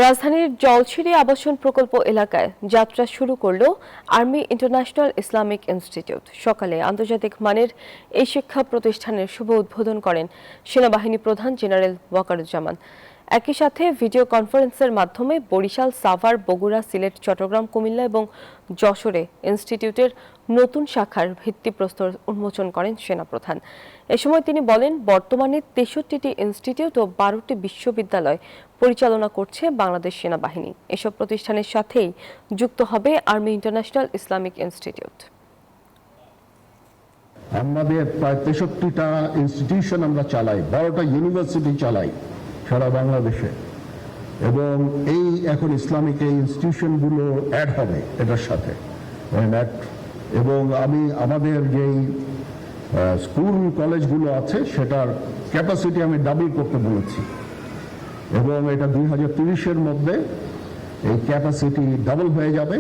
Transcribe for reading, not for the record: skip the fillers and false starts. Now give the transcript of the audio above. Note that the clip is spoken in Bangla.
রাজধানীর জলছিরি আবাসন প্রকল্প এলাকায় যাত্রা শুরু করল আর্মি ইন্টারন্যাশনাল ইসলামিক ইনস্টিটিউট। সকালে আন্তর্জাতিক মানের এই শিক্ষা প্রতিষ্ঠানের শুভ উদ্বোধন করেন সেনাবাহিনী প্রধান জেনারেল ওয়াকারুজ্জামান। একই সাথে ভিডিও কনফারেন্সের মাধ্যমে বরিশাল, সাভার, বগুড়া, সিলেট, চট্টগ্রাম, কুমিল্লা এবং যশোরে ইনস্টিটিউটের নতুন শাখার ভিত্তিপ্রস্তর উন্মোচন করেন সেনাপ্রধান। এ সময় তিনি বলেন, বর্তমানে ৬৩টি ইনস্টিটিউট ও ১২টি বিশ্ববিদ্যালয় পরিচালনা করছে বাংলাদেশ সেনাবাহিনী। এসব প্রতিষ্ঠানের সাথেই যুক্ত হবে আর্মি ইন্টারন্যাশনাল ইসলামিক ইনস্টিটিউট। আমাদের প্রায় ৬৩টা ইনস্টিটিউশন আমরা চালাই, ১২টা ইউনিভার্সিটি চালাই সারা বাংলাদেশে, এবং এই এখন ইসলামিক এই ইনস্টিটিউশনগুলো অ্যাড হবে এটার সাথে। এবং আমি আমাদের যেই স্কুল কলেজগুলো আছে সেটার ক্যাপাসিটি আমি ডাবল করতে বলেছি, এবং এটা ২০৩০-এর মধ্যে এই ক্যাপাসিটি ডাবল হয়ে যাবে।